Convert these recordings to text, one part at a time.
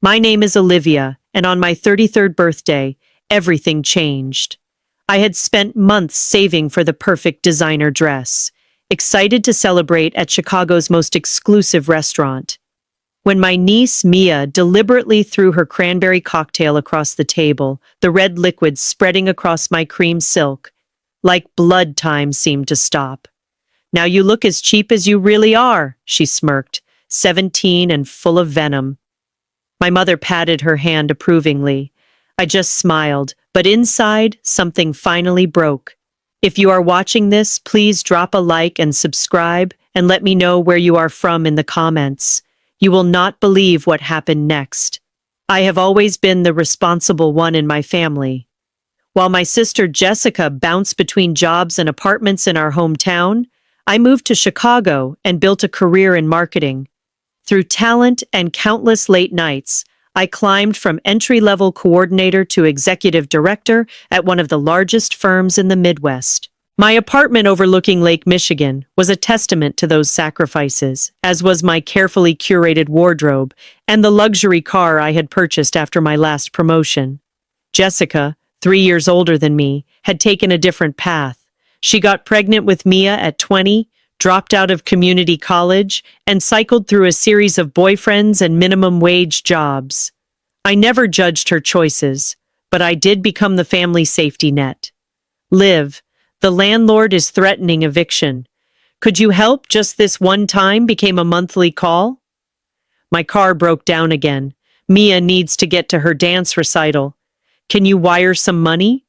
My name is Olivia, and on my 33rd birthday, everything changed. I had spent months saving for the perfect designer dress, excited to celebrate at Chicago's most exclusive restaurant. When my niece, Mia, deliberately threw her cranberry cocktail across the table, the red liquid spreading across my cream silk, like blood time seemed to stop. "Now you look as cheap as you really are," she smirked, 17 and full of venom. My mother patted her hand approvingly. I just smiled, but inside, something finally broke. If you are watching this, please drop a like and subscribe, and let me know where you are from in the comments. You will not believe what happened next. I have always been the responsible one in my family. While my sister Jessica bounced between jobs and apartments in our hometown, I moved to Chicago and built a career in marketing. Through talent and countless late nights, I climbed from entry-level coordinator to executive director at one of the largest firms in the Midwest. My apartment overlooking Lake Michigan was a testament to those sacrifices, as was my carefully curated wardrobe and the luxury car I had purchased after my last promotion. Jessica, 3 years older than me, had taken a different path. She got pregnant with Mia at 20, dropped out of community college, and cycled through a series of boyfriends and minimum wage jobs. I never judged her choices, but I did become the family safety net. "Liv, the landlord is threatening eviction. Could you help just this one time?" became a monthly call. My car broke down again. "Mia needs to get to her dance recital. Can you wire some money?"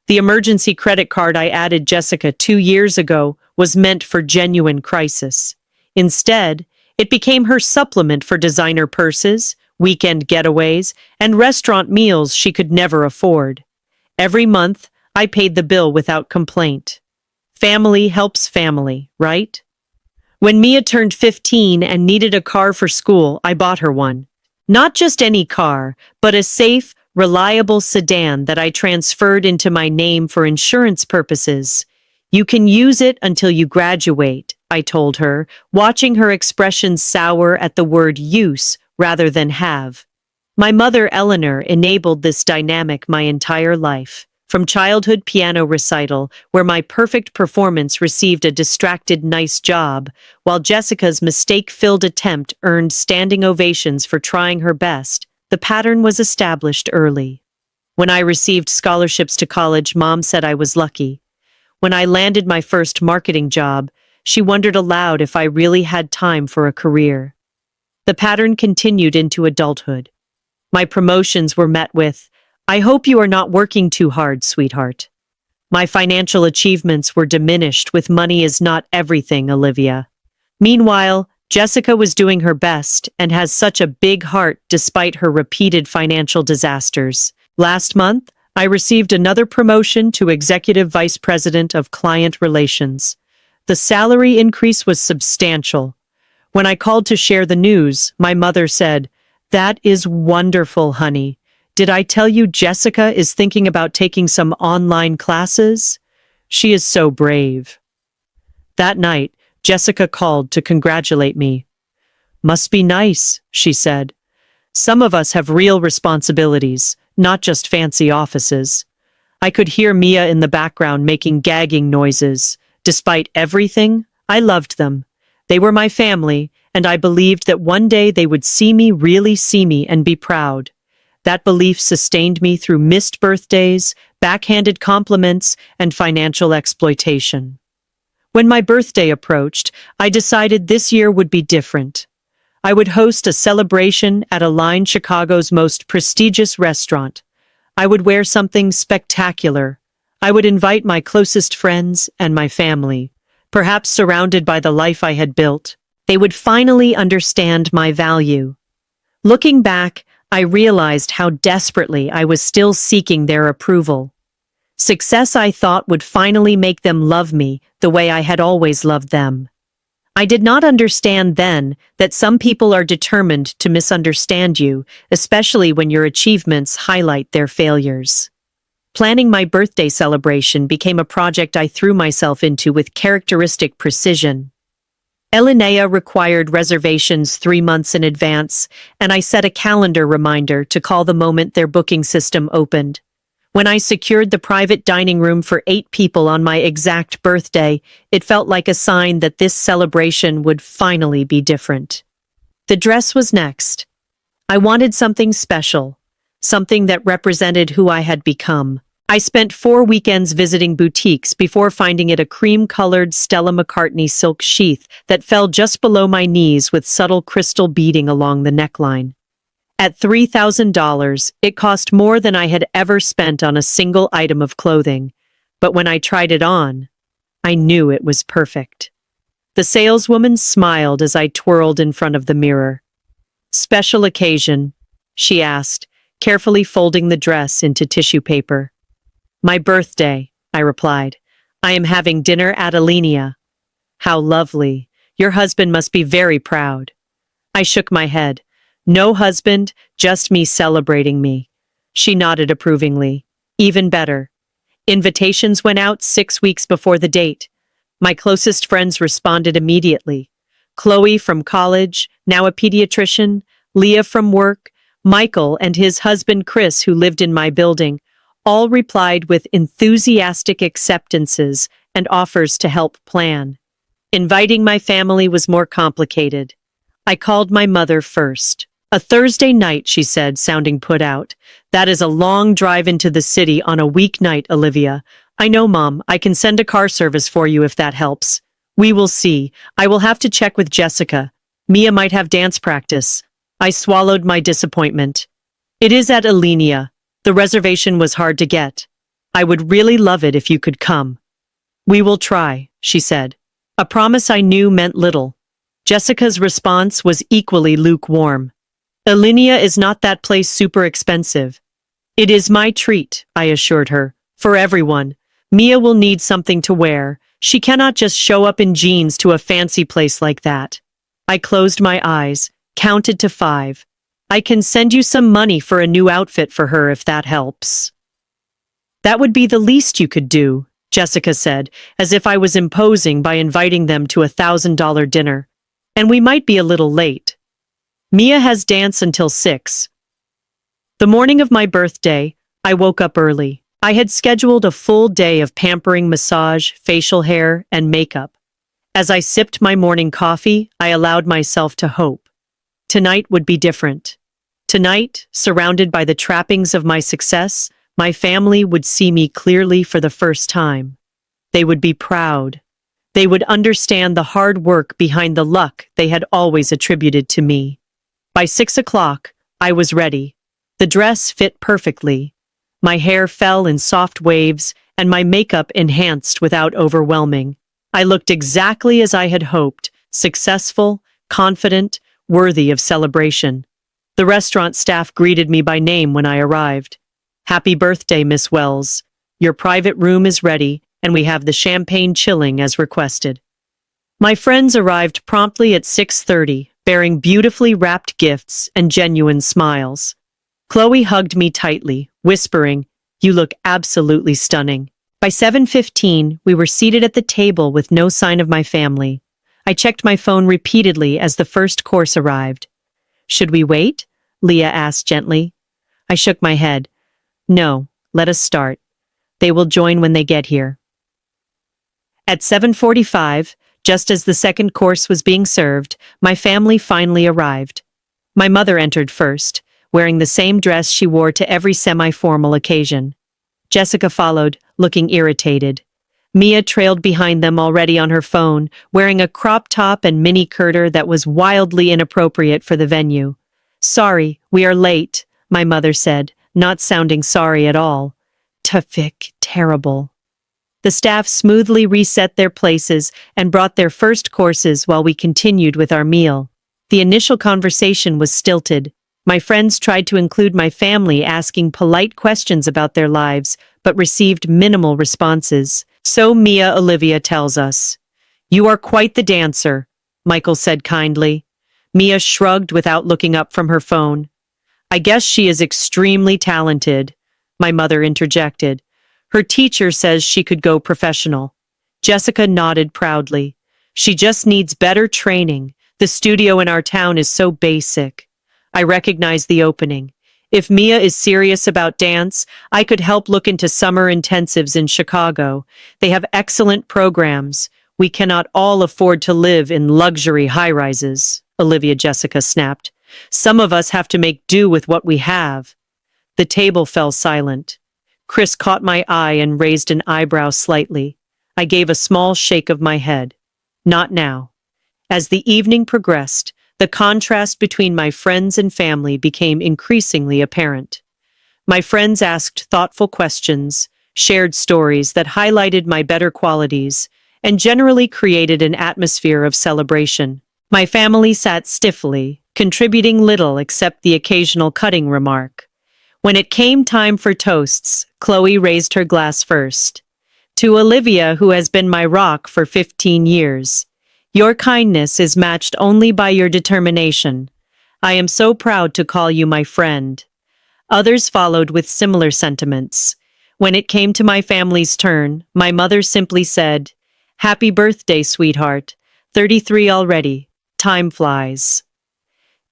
The emergency credit card I added Jessica 2 years ago was meant for genuine crisis. Instead, it became her supplement for designer purses, weekend getaways, and restaurant meals she could never afford. Every month, I paid the bill without complaint. Family helps family, right? When Mia turned 15 and needed a car for school, I bought her one. Not just any car, but a safe, reliable sedan that I transferred into my name for insurance purposes. "You can use it until you graduate," I told her, watching her expression sour at the word use rather than have. My mother, Eleanor, enabled this dynamic my entire life. From childhood piano recital, where my perfect performance received a distracted nice job, while Jessica's mistake-filled attempt earned standing ovations for trying her best, the pattern was established early. When I received scholarships to college, Mom said I was lucky. When I landed my first marketing job, she wondered aloud if I really had time for a career. The pattern continued into adulthood. My promotions were met with, "I hope you are not working too hard, sweetheart." My financial achievements were diminished with "Money is not everything, Olivia." Meanwhile, Jessica was doing her best and has such a big heart despite her repeated financial disasters. Last month, I received another promotion to Executive Vice President of Client Relations. The salary increase was substantial. When I called to share the news, my mother said, "That is wonderful, honey. Did I tell you Jessica is thinking about taking some online classes? She is so brave." That night, Jessica called to congratulate me. "Must be nice," she said. "Some of us have real responsibilities, not just fancy offices." I could hear Mia in the background making gagging noises. Despite everything, I loved them. They were my family, and I believed that one day they would see me, really see me, and be proud. That belief sustained me through missed birthdays, backhanded compliments, and financial exploitation. When my birthday approached, I decided this year would be different. I would host a celebration at Align, Chicago's most prestigious restaurant. I would wear something spectacular. I would invite my closest friends and my family, perhaps surrounded by the life I had built. They would finally understand my value. Looking back, I realized how desperately I was still seeking their approval. Success, I thought, would finally make them love me the way I had always loved them. I did not understand then that some people are determined to misunderstand you, especially when your achievements highlight their failures. Planning my birthday celebration became a project I threw myself into with characteristic precision. Elinea required reservations 3 months in advance, and I set a calendar reminder to call the moment their booking system opened. When I secured the private dining room for 8 people on my exact birthday, it felt like a sign that this celebration would finally be different. The dress was next. I wanted something special, something that represented who I had become. I spent 4 weekends visiting boutiques before finding it a cream-colored Stella McCartney silk sheath that fell just below my knees with subtle crystal beading along the neckline. At $3,000, it cost more than I had ever spent on a single item of clothing, but when I tried it on, I knew it was perfect. The saleswoman smiled as I twirled in front of the mirror. "Special occasion?" she asked, carefully folding the dress into tissue paper. "My birthday," I replied. "I am having dinner at Elinea." "How lovely. Your husband must be very proud." I shook my head. "No husband, just me celebrating me." She nodded approvingly. "Even better." Invitations went out 6 weeks before the date. My closest friends responded immediately. Chloe from college, now a pediatrician, Leah from work, Michael and his husband Chris, who lived in my building, all replied with enthusiastic acceptances and offers to help plan. Inviting my family was more complicated. I called my mother first. "A Thursday night," she said, sounding put out. "That is a long drive into the city on a weeknight, Olivia." "I know, Mom. I can send a car service for you if that helps." "We will see. I will have to check with Jessica. Mia might have dance practice." I swallowed my disappointment. "It is at Elinea. The reservation was hard to get. I would really love it if you could come." "We will try," she said. A promise I knew meant little. Jessica's response was equally lukewarm. "Elinea is not that place super expensive." "It is my treat," I assured her. "For everyone. Mia will need something to wear. She cannot just show up in jeans to a fancy place like that." I closed my eyes, counted to 5. "I can send you some money for a new outfit for her if that helps." "That would be the least you could do," Jessica said, as if I was imposing by inviting them to $1,000 dinner. "And we might be a little late. Mia has dance until 6. The morning of my birthday, I woke up early. I had scheduled a full day of pampering massage, facial hair, and makeup. As I sipped my morning coffee, I allowed myself to hope. Tonight would be different. Tonight, surrounded by the trappings of my success, my family would see me clearly for the first time. They would be proud. They would understand the hard work behind the luck they had always attributed to me. By 6 o'clock, I was ready. The dress fit perfectly. My hair fell in soft waves, and my makeup enhanced without overwhelming. I looked exactly as I had hoped, successful, confident, worthy of celebration. The restaurant staff greeted me by name when I arrived. "Happy birthday, Miss Wells. Your private room is ready, and we have the champagne chilling as requested." My friends arrived promptly at 6:30, bearing beautifully wrapped gifts and genuine smiles. Chloe hugged me tightly, whispering, "You look absolutely stunning." By 7:15, we were seated at the table with no sign of my family. I checked my phone repeatedly as the first course arrived. "Should we wait?" Leah asked gently. I shook my head. "No, let us start. They will join when they get here." At 7:45, just as the second course was being served, my family finally arrived. My mother entered first, wearing the same dress she wore to every semi-formal occasion. Jessica followed, looking irritated. Mia trailed behind them already on her phone, wearing a crop top and mini kirter that was wildly inappropriate for the venue. "Sorry, we are late," my mother said, not sounding sorry at all. Tafik, terrible. The staff smoothly reset their places and brought their first courses while we continued with our meal. The initial conversation was stilted. My friends tried to include my family, asking polite questions about their lives, but received minimal responses. "So Mia Olivia tells us. You are quite the dancer," Michael said kindly. Mia shrugged without looking up from her phone. "I guess she is extremely talented," my mother interjected. "Her teacher says she could go professional." Jessica nodded proudly. She just needs better training. The studio in our town is so basic. I recognize the opening. If Mia is serious about dance, I could help look into summer intensives in Chicago. They have excellent programs. We cannot all afford to live in luxury high-rises, Olivia Jessica snapped. Some of us have to make do with what we have. The table fell silent. Chris caught my eye and raised an eyebrow slightly. I gave a small shake of my head. Not now. As the evening progressed, the contrast between my friends and family became increasingly apparent. My friends asked thoughtful questions, shared stories that highlighted my better qualities, and generally created an atmosphere of celebration. My family sat stiffly, contributing little except the occasional cutting remark. When it came time for toasts, Chloe raised her glass first. To Olivia, who has been my rock for 15 years. Your kindness is matched only by your determination. I am so proud to call you my friend. Others followed with similar sentiments. When it came to my family's turn, my mother simply said, "Happy birthday, sweetheart. 33 already. Time flies."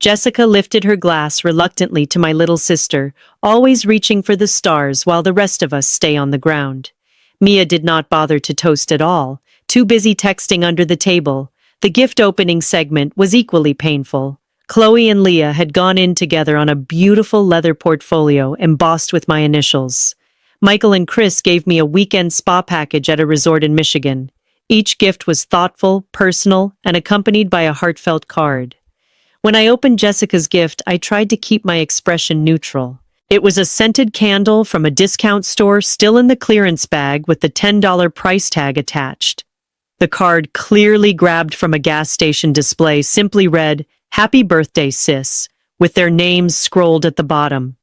Jessica lifted her glass reluctantly to my little sister, always reaching for the stars while the rest of us stay on the ground. Mia did not bother to toast at all, too busy texting under the table. The gift opening segment was equally painful. Chloe and Leah had gone in together on a beautiful leather portfolio embossed with my initials. Michael and Chris gave me a weekend spa package at a resort in Michigan. Each gift was thoughtful, personal, and accompanied by a heartfelt card. When I opened Jessica's gift, I tried to keep my expression neutral. It was a scented candle from a discount store still in the clearance bag with the $10 price tag attached. The card, clearly grabbed from a gas station display, simply read, "Happy birthday, sis," with their names scrolled at the bottom.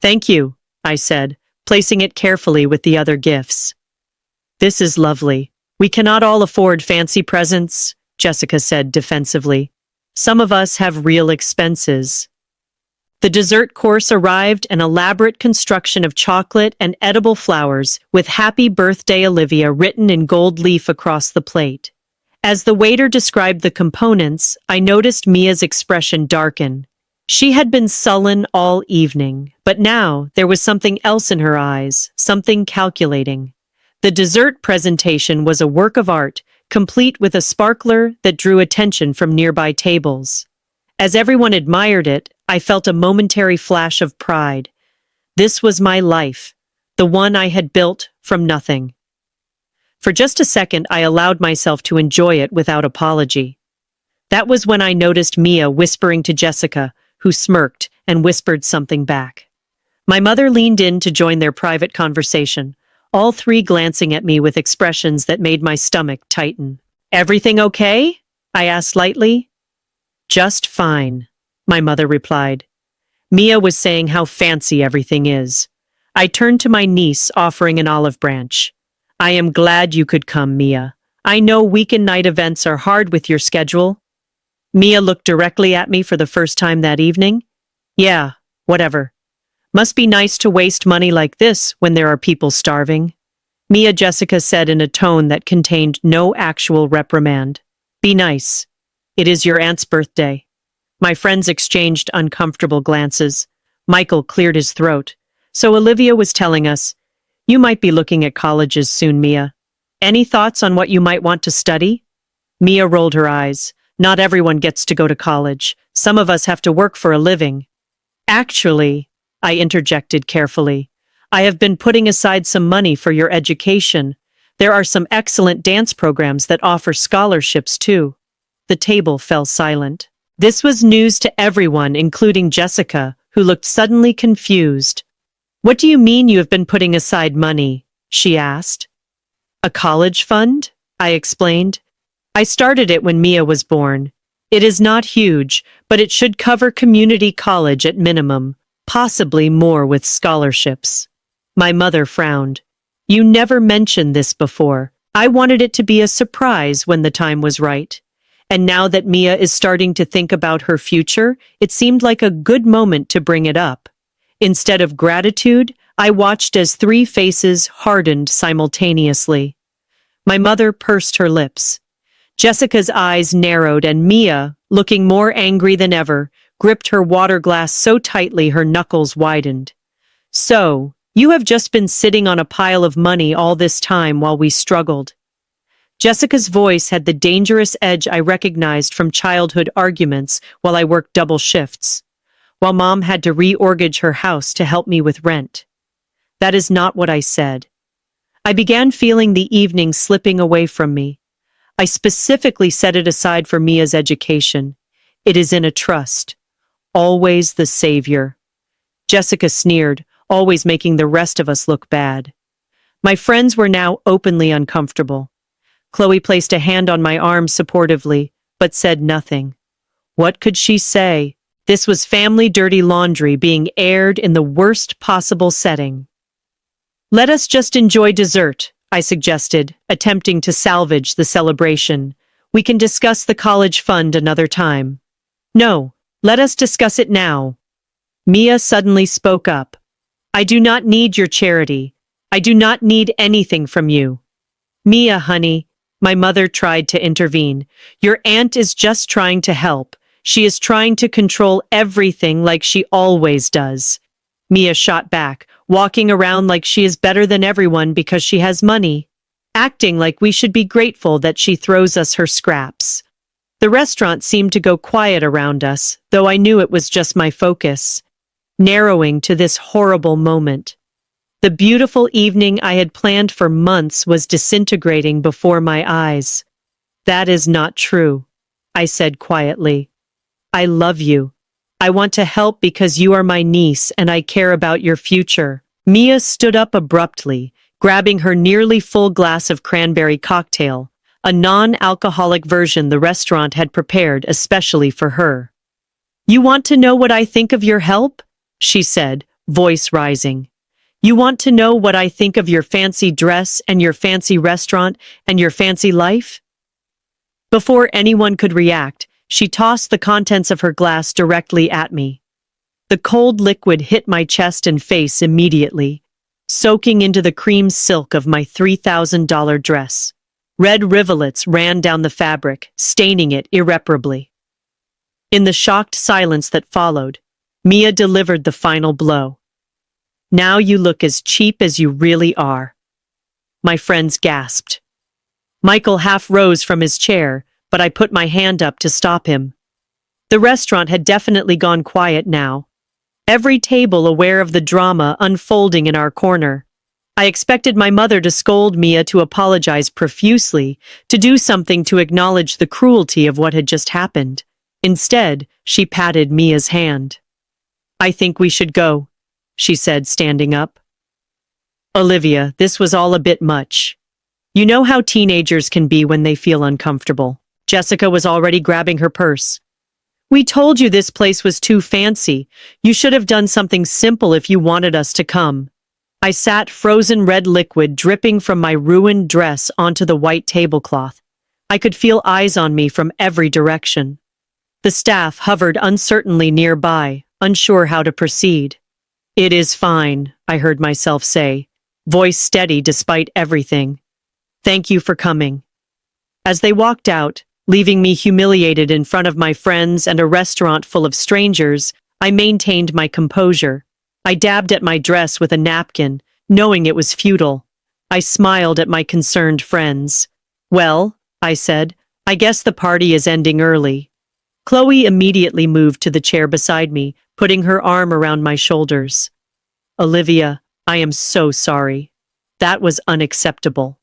"Thank you," I said, placing it carefully with the other gifts. "This is lovely. We cannot all afford fancy presents," Jessica said defensively. "Some of us have real expenses." The dessert course arrived, an elaborate construction of chocolate and edible flowers with "Happy Birthday, Olivia" written in gold leaf across the plate. As the waiter described the components, I noticed Mia's expression darken. She had been sullen all evening, but now there was something else in her eyes, something calculating. The dessert presentation was a work of art, complete with a sparkler that drew attention from nearby tables. As everyone admired it, I felt a momentary flash of pride. This was my life, the one I had built from nothing. For just a second, I allowed myself to enjoy it without apology. That was when I noticed Mia whispering to Jessica, who smirked and whispered something back. My mother leaned in to join their private conversation, all three glancing at me with expressions that made my stomach tighten. "Everything okay?" I asked lightly. "Just fine," my mother replied. Mia was saying how fancy everything is. I turned to my niece, offering an olive branch. "I am glad you could come, Mia. I know weekend night events are hard with your schedule." Mia looked directly at me for the first time that evening. "Yeah, whatever. Must be nice to waste money like this when there are people starving." Mia, Jessica said in a tone that contained no actual reprimand. "Be nice. It is your aunt's birthday." My friends exchanged uncomfortable glances. Michael cleared his throat. "So Olivia was telling us, you might be looking at colleges soon, Mia. Any thoughts on what you might want to study?" Mia rolled her eyes. "Not everyone gets to go to college. Some of us have to work for a living." "Actually," I interjected carefully, "I have been putting aside some money for your education. There are some excellent dance programs that offer scholarships too." The table fell silent. This was news to everyone, including Jessica, who looked suddenly confused. "What do you mean you have been putting aside money?" she asked. "A college fund?" I explained. "I started it when Mia was born. It is not huge, but it should cover community college at minimum, possibly more with scholarships." My mother frowned. "You never mentioned this before. I wanted it to be a surprise when the time was right. And now that Mia is starting to think about her future, it seemed like a good moment to bring it up." Instead of gratitude, I watched as three faces hardened simultaneously. My mother pursed her lips. Jessica's eyes narrowed and Mia, looking more angry than ever, gripped her water glass so tightly her knuckles widened. So, you have just been sitting on a pile of money all this time while we struggled. Jessica's voice had the dangerous edge I recognized from childhood arguments while I worked double shifts, while Mom had to re-mortgage her house to help me with rent. That is not what I said. I began feeling the evening slipping away from me. I specifically set it aside for Mia's education. It is in a trust. Always the savior. Jessica sneered, always making the rest of us look bad. My friends were now openly uncomfortable. Chloe placed a hand on my arm supportively, but said nothing. What could she say? This was family dirty laundry being aired in the worst possible setting. Let us just enjoy dessert, I suggested, attempting to salvage the celebration. We can discuss the college fund another time. No, let us discuss it now. Mia suddenly spoke up. I do not need your charity. I do not need anything from you. Mia, honey, my mother tried to intervene. Your aunt is just trying to help. She is trying to control everything like she always does. Mia shot back, walking around like she is better than everyone because she has money, acting like we should be grateful that she throws us her scraps. The restaurant seemed to go quiet around us, though I knew it was just my focus, narrowing to this horrible moment. The beautiful evening I had planned for months was disintegrating before my eyes. That is not true, I said quietly. I love you. I want to help because you are my niece and I care about your future. Mia stood up abruptly, grabbing her nearly full glass of cranberry cocktail, a non-alcoholic version the restaurant had prepared especially for her. You want to know what I think of your help? She said, voice rising. You want to know what I think of your fancy dress and your fancy restaurant and your fancy life? Before anyone could react, she tossed the contents of her glass directly at me. The cold liquid hit my chest and face immediately, soaking into the cream silk of my $3,000 dress. Red rivulets ran down the fabric, staining it irreparably. In the shocked silence that followed, Mia delivered the final blow. Now you look as cheap as you really are. My friends gasped. Michael half rose from his chair, but I put my hand up to stop him. The restaurant had definitely gone quiet now, every table aware of the drama unfolding in our corner. I expected my mother to scold Mia, to apologize profusely, to do something to acknowledge the cruelty of what had just happened. Instead, she patted Mia's hand. I think we should go, she said, standing up. Olivia, this was all a bit much. You know how teenagers can be when they feel uncomfortable. Jessica was already grabbing her purse. We told you this place was too fancy. You should have done something simple if you wanted us to come. I sat, frozen red liquid dripping from my ruined dress onto the white tablecloth. I could feel eyes on me from every direction. The staff hovered uncertainly nearby, unsure how to proceed. It is fine, I heard myself say, voice steady despite everything. Thank you for coming. As they walked out, leaving me humiliated in front of my friends and a restaurant full of strangers, I maintained my composure. I dabbed at my dress with a napkin, knowing it was futile. I smiled at my concerned friends. Well, I said, I guess the party is ending early. Chloe immediately moved to the chair beside me, putting her arm around my shoulders. Olivia, I am so sorry. That was unacceptable.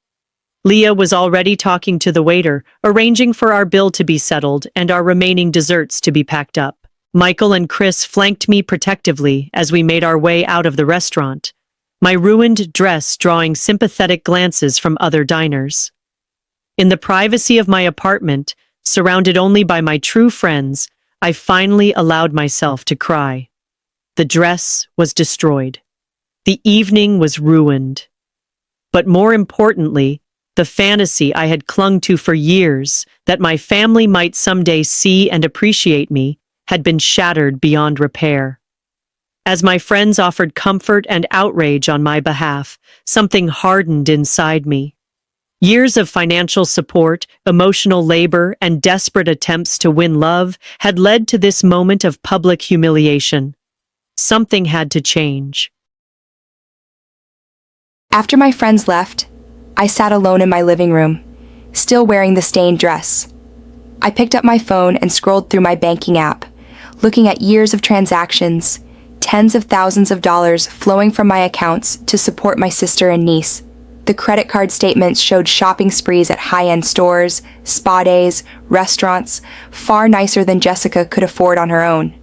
Leah was already talking to the waiter, arranging for our bill to be settled and our remaining desserts to be packed up. Michael and Chris flanked me protectively as we made our way out of the restaurant, my ruined dress drawing sympathetic glances from other diners. In the privacy of my apartment, surrounded only by my true friends, I finally allowed myself to cry. The dress was destroyed. The evening was ruined. But more importantly, the fantasy I had clung to for years, that my family might someday see and appreciate me, had been shattered beyond repair. As my friends offered comfort and outrage on my behalf, something hardened inside me. Years of financial support, emotional labor, and desperate attempts to win love had led to this moment of public humiliation. Something had to change. After my friends left, I sat alone in my living room, still wearing the stained dress. I picked up my phone and scrolled through my banking app, looking at years of transactions, tens of thousands of dollars flowing from my accounts to support my sister and niece. The credit card statements showed shopping sprees at high-end stores, spa days, restaurants, far nicer than Jessica could afford on her own.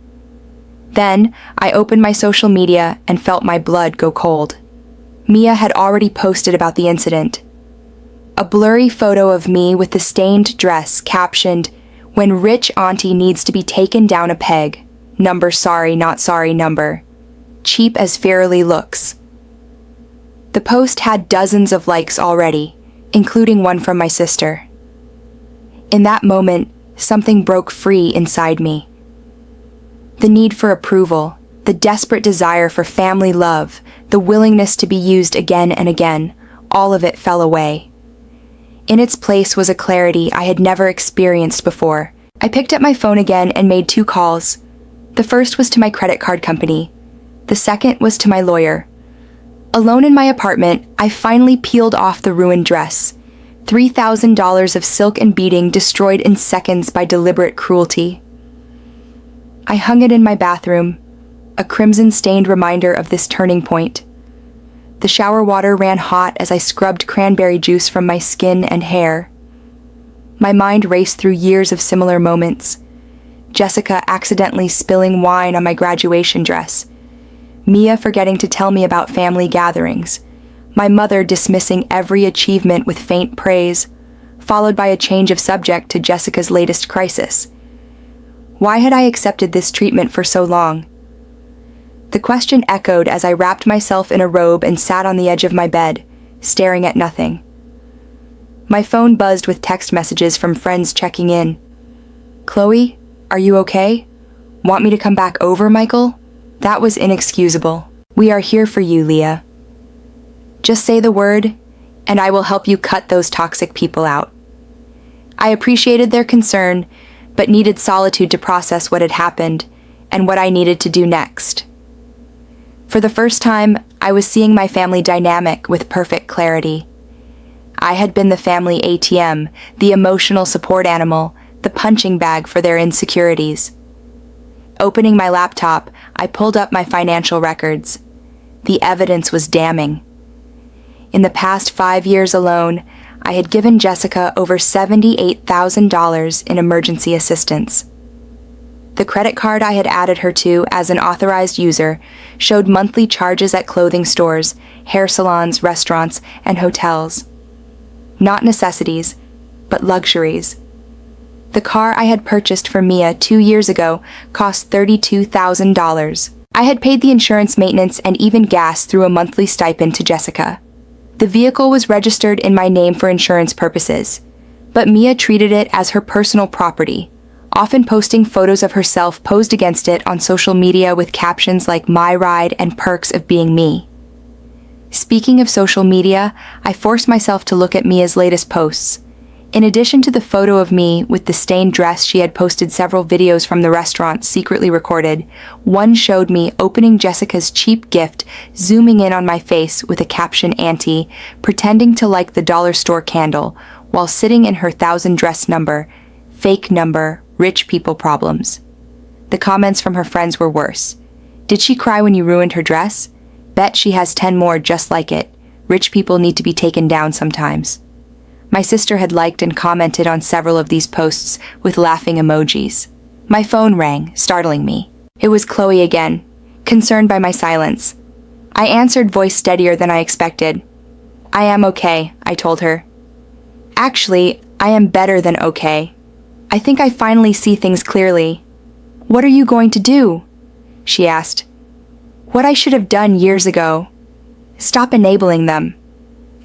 Then, I opened my social media and felt my blood go cold. Mia had already posted about the incident. A blurry photo of me with the stained dress captioned, "When rich auntie needs to be taken down a peg. Number sorry, not sorry number. Cheap as fairly looks." The post had dozens of likes already, including one from my sister. In that moment, something broke free inside me. The need for approval, the desperate desire for family love, the willingness to be used again and again, all of it fell away. In its place was a clarity I had never experienced before. I picked up my phone again and made 2 calls. The first was to my credit card company. The second was to my lawyer. Alone in my apartment, I finally peeled off the ruined dress. $3,000 of silk and beading destroyed in seconds by deliberate cruelty. I hung it in my bathroom, a crimson-stained reminder of this turning point. The shower water ran hot as I scrubbed cranberry juice from my skin and hair. My mind raced through years of similar moments. Jessica accidentally spilling wine on my graduation dress. Mia forgetting to tell me about family gatherings. My mother dismissing every achievement with faint praise, followed by a change of subject to Jessica's latest crisis. Why had I accepted this treatment for so long? The question echoed as I wrapped myself in a robe and sat on the edge of my bed, staring at nothing. My phone buzzed with text messages from friends checking in. "Chloe, are you okay? Want me to come back over, Michael?" That was inexcusable. "We are here for you, Leah. Just say the word, and I will help you cut those toxic people out." I appreciated their concern, but needed solitude to process what had happened and what I needed to do next. For the first time, I was seeing my family dynamic with perfect clarity. I had been the family ATM, the emotional support animal, the punching bag for their insecurities. Opening my laptop, I pulled up my financial records. The evidence was damning. In the past 5 years alone, I had given Jessica over $78,000 in emergency assistance. The credit card I had added her to as an authorized user showed monthly charges at clothing stores, hair salons, restaurants, and hotels. Not necessities, but luxuries. The car I had purchased for Mia 2 years ago cost $32,000. I had paid the insurance maintenance and even gas through a monthly stipend to Jessica. The vehicle was registered in my name for insurance purposes, but Mia treated it as her personal property, often posting photos of herself posed against it on social media with captions like "my ride" and "perks of being me." Speaking of social media, I forced myself to look at Mia's latest posts. In addition to the photo of me with the stained dress, she had posted several videos from the restaurant secretly recorded. One showed me opening Jessica's cheap gift, zooming in on my face with a caption "Auntie," pretending to like the dollar store candle, while sitting in her 1,000 dress number, fake number, rich people problems. The comments from her friends were worse. "Did she cry when you ruined her dress? Bet she has 10 more just like it. Rich people need to be taken down sometimes." My sister had liked and commented on several of these posts with laughing emojis. My phone rang, startling me. It was Chloe again, concerned by my silence. I answered, voice steadier than I expected. "I am okay," I told her. "Actually, I am better than okay. I think I finally see things clearly." "What are you going to do?" she asked. "What I should have done years ago. Stop enabling them."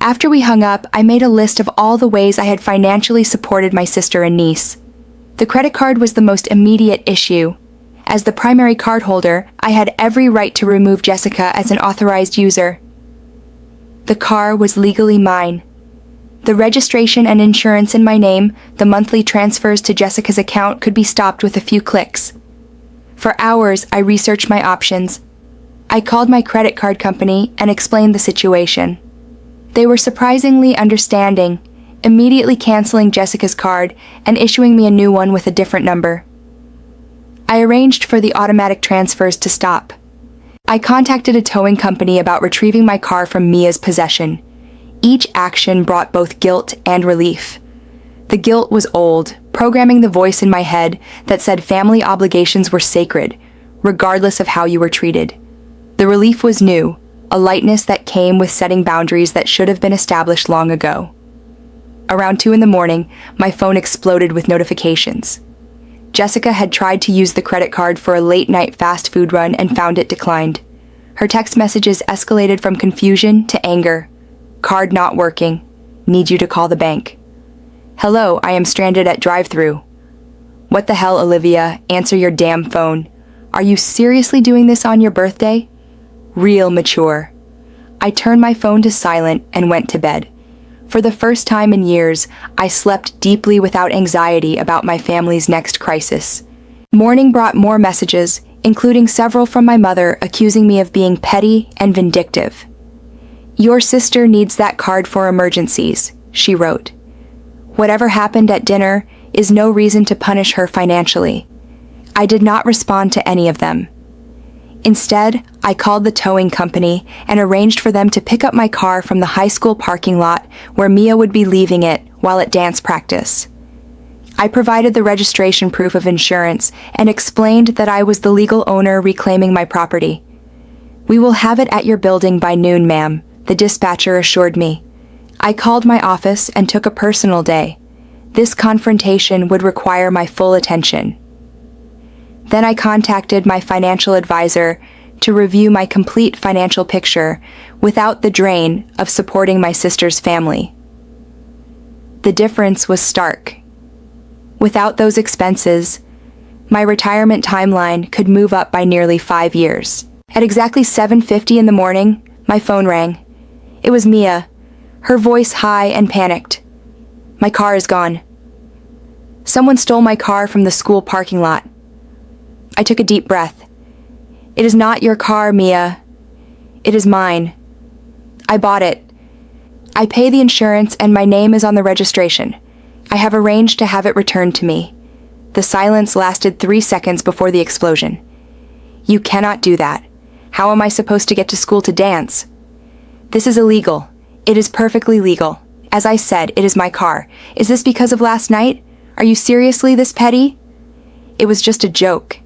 After we hung up, I made a list of all the ways I had financially supported my sister and niece. The credit card was the most immediate issue. As the primary cardholder, I had every right to remove Jessica as an authorized user. The car was legally mine. The registration and insurance in my name, the monthly transfers to Jessica's account could be stopped with a few clicks. For hours, I researched my options. I called my credit card company and explained the situation. They were surprisingly understanding, immediately canceling Jessica's card and issuing me a new one with a different number. I arranged for the automatic transfers to stop. I contacted a towing company about retrieving my car from Mia's possession. Each action brought both guilt and relief. The guilt was old, programming the voice in my head that said family obligations were sacred, regardless of how you were treated. The relief was new, a lightness that came with setting boundaries that should have been established long ago. Around 2 a.m, my phone exploded with notifications. Jessica had tried to use the credit card for a late-night fast food run and found it declined. Her text messages escalated from confusion to anger. Card not working. Need you to call the bank. Hello, I am stranded at drive-thru. What the hell, Olivia? Answer your damn phone. Are you seriously doing this on your birthday? Real mature. I turned my phone to silent and went to bed. For the first time in years, I slept deeply without anxiety about my family's next crisis. Morning brought more messages, including several from my mother accusing me of being petty and vindictive. Your sister needs that card for emergencies, she wrote. Whatever happened at dinner is no reason to punish her financially. I did not respond to any of them. Instead, I called the towing company and arranged for them to pick up my car from the high school parking lot where Mia would be leaving it while at dance practice. I provided the registration proof of insurance and explained that I was the legal owner reclaiming my property. We will have it at your building by noon, ma'am, the dispatcher assured me. I called my office and took a personal day. This confrontation would require my full attention. Then I contacted my financial advisor to review my complete financial picture without the drain of supporting my sister's family. The difference was stark. Without those expenses, my retirement timeline could move up by nearly 5 years. At exactly 7:50 in the morning, my phone rang. It was Mia, her voice high and panicked. My car is gone. Someone stole my car from the school parking lot. I took a deep breath. It is not your car, Mia. It is mine. I bought it. I pay the insurance and my name is on the registration. I have arranged to have it returned to me. The silence lasted 3 seconds before the explosion. You cannot do that. How am I supposed to get to school to dance? This is illegal. It is perfectly legal. As I said, it is my car. Is this because of last night? Are you seriously this petty? It was just a joke.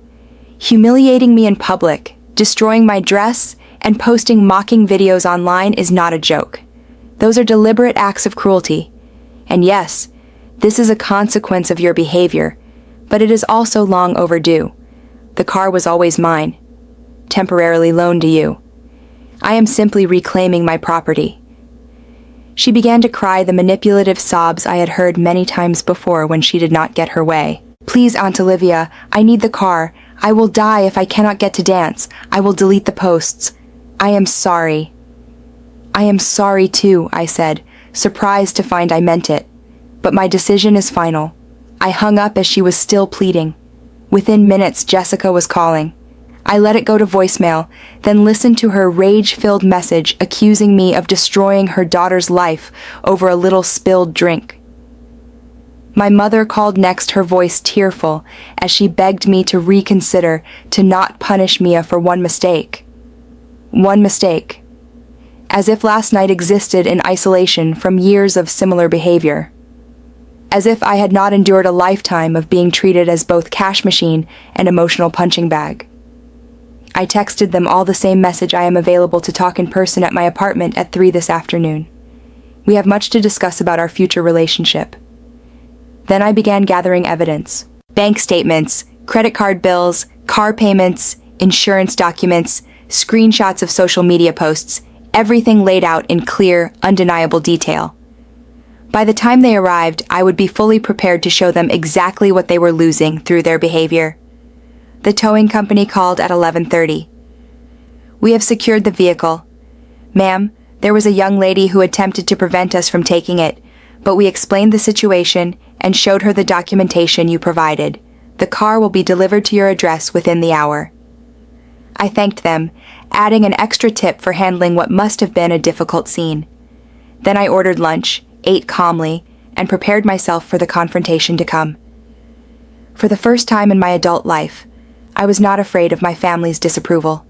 Humiliating me in public, destroying my dress, and posting mocking videos online is not a joke. Those are deliberate acts of cruelty. And yes, this is a consequence of your behavior, but it is also long overdue. The car was always mine, temporarily loaned to you. I am simply reclaiming my property. She began to cry the manipulative sobs I had heard many times before when she did not get her way. Please, Aunt Olivia, I need the car. I will die if I cannot get to dance. I will delete the posts. I am sorry. I am sorry too, I said, surprised to find I meant it. But my decision is final. I hung up as she was still pleading. Within minutes, Jessica was calling. I let it go to voicemail, then listened to her rage-filled message accusing me of destroying her daughter's life over a little spilled drink. My mother called next, her voice tearful, as she begged me to reconsider, to not punish Mia for one mistake. One mistake. As if last night existed in isolation from years of similar behavior. As if I had not endured a lifetime of being treated as both cash machine and emotional punching bag. I texted them all the same message: I am available to talk in person at my apartment at 3 this afternoon. We have much to discuss about our future relationship. Then I began gathering evidence. Bank statements, credit card bills, car payments, insurance documents, screenshots of social media posts, everything laid out in clear, undeniable detail. By the time they arrived, I would be fully prepared to show them exactly what they were losing through their behavior. The towing company called at 11:30. We have secured the vehicle. Ma'am, there was a young lady who attempted to prevent us from taking it, but we explained the situation and showed her the documentation you provided. The car will be delivered to your address within the hour. I thanked them, adding an extra tip for handling what must have been a difficult scene. Then I ordered lunch, ate calmly, and prepared myself for the confrontation to come. For the first time in my adult life, I was not afraid of my family's disapproval.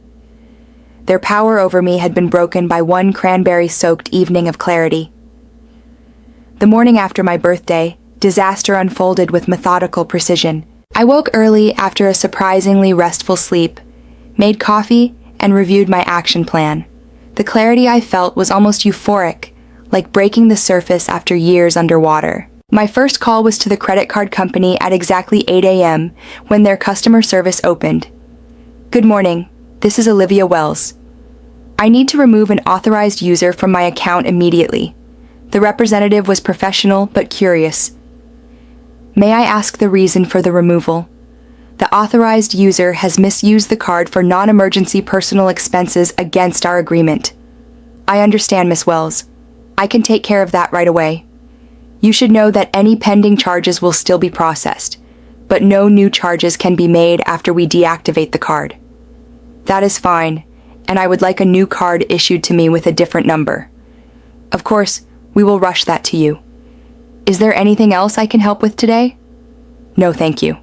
Their power over me had been broken by one cranberry-soaked evening of clarity. The morning after my birthday, disaster unfolded with methodical precision. I woke early after a surprisingly restful sleep, made coffee, and reviewed my action plan. The clarity I felt was almost euphoric, like breaking the surface after years underwater. My first call was to the credit card company at exactly 8 a.m. when their customer service opened. "Good morning, this is Olivia Wells. I need to remove an authorized user from my account immediately." The representative was professional but curious. "May I ask the reason for the removal?" "The authorized user has misused the card for non-emergency personal expenses against our agreement." "I understand, Miss Wells. I can take care of that right away. You should know that any pending charges will still be processed, but no new charges can be made after we deactivate the card." "That is fine, and I would like a new card issued to me with a different number." "Of course, we will rush that to you. Is there anything else I can help with today?" "No, thank you.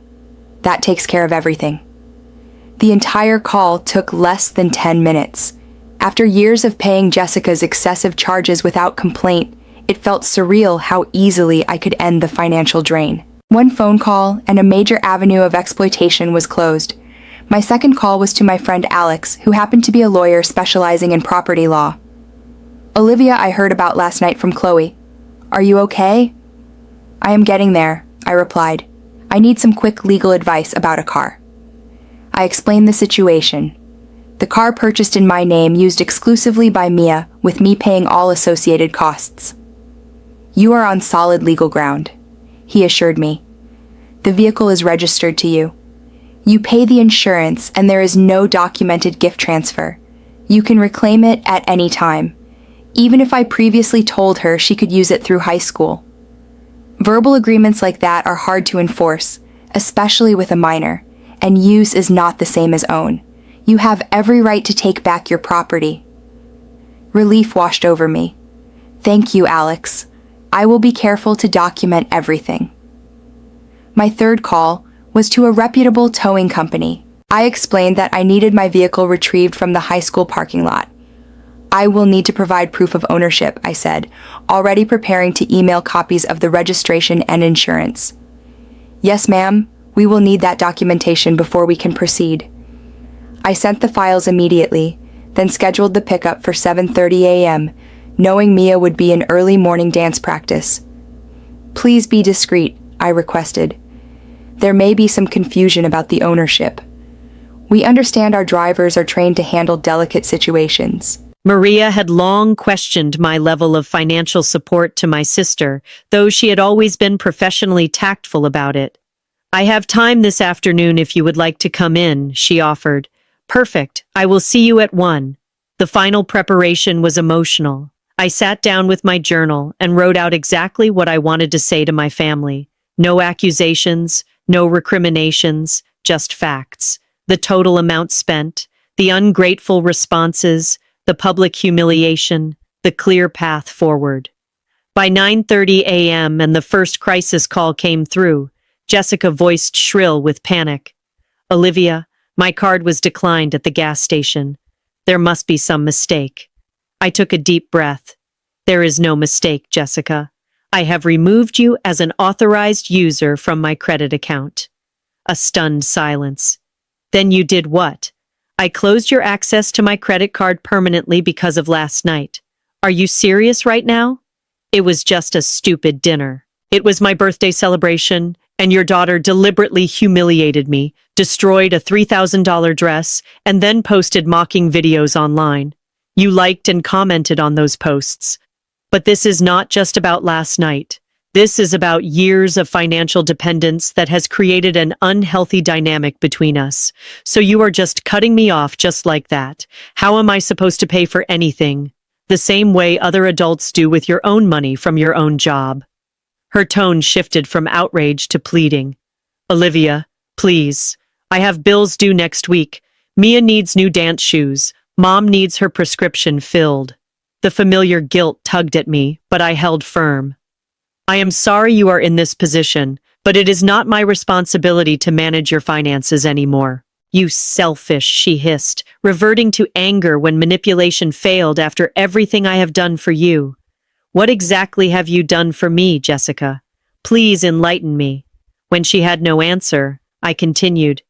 That takes care of everything." The entire call took less than 10 minutes. After years of paying Jessica's excessive charges without complaint, it felt surreal how easily I could end the financial drain. One phone call and a major avenue of exploitation was closed. My second call was to my friend Alex, who happened to be a lawyer specializing in property law. "Olivia, I heard about last night from Chloe. Are you okay?" "I am getting there," I replied. "I need some quick legal advice about a car." I explained the situation. The car purchased in my name used exclusively by Mia, with me paying all associated costs. "You are on solid legal ground," he assured me. "The vehicle is registered to you. You pay the insurance and there is no documented gift transfer. You can reclaim it at any time, even if I previously told her she could use it through high school. Verbal agreements like that are hard to enforce, especially with a minor, and use is not the same as own. You have every right to take back your property." Relief washed over me. "Thank you, Alex. I will be careful to document everything." My third call was to a reputable towing company. I explained that I needed my vehicle retrieved from the high school parking lot. "I will need to provide proof of ownership," I said, already preparing to email copies of the registration and insurance. "Yes, ma'am, we will need that documentation before we can proceed." I sent the files immediately, then scheduled the pickup for 7:30 a.m., knowing Mia would be in early morning dance practice. "Please be discreet," I requested. "There may be some confusion about the ownership. We understand our drivers are trained to handle delicate situations." Maria had long questioned my level of financial support to my sister, though she had always been professionally tactful about it. "I have time this afternoon if you would like to come in," she offered. "Perfect. I will see you at 1. The final preparation was emotional. I sat down with my journal and wrote out exactly what I wanted to say to my family. No accusations, no recriminations, just facts. The total amount spent, the ungrateful responses, the public humiliation, the clear path forward. By 9:30 a.m. and the first crisis call came through, Jessica voiced shrill with panic. "Olivia, my card was declined at the gas station. There must be some mistake." I took a deep breath. "There is no mistake, Jessica. I have removed you as an authorized user from my credit account." A stunned silence. "Then you did what?" "I closed your access to my credit card permanently because of last night. Are you serious right now?" "It was just a stupid dinner. It was my birthday celebration, and your daughter deliberately humiliated me, destroyed a $3,000 dress, and then posted mocking videos online. You liked and commented on those posts. But this is not just about last night. This is about years of financial dependence that has created an unhealthy dynamic between us. So you are just cutting me off just like that. How am I supposed to pay for anything? The same way other adults do with your own money from your own job." Her tone shifted from outrage to pleading. Olivia, please. I have bills due next week. Mia needs new dance shoes. Mom needs her prescription filled. The familiar guilt tugged at me, but I held firm. I am sorry you are in this position, but it is not my responsibility to manage your finances anymore. You selfish, she hissed, reverting to anger when manipulation failed after everything I have done for you. What exactly have you done for me, Jessica? Please enlighten me. When she had no answer, I continued.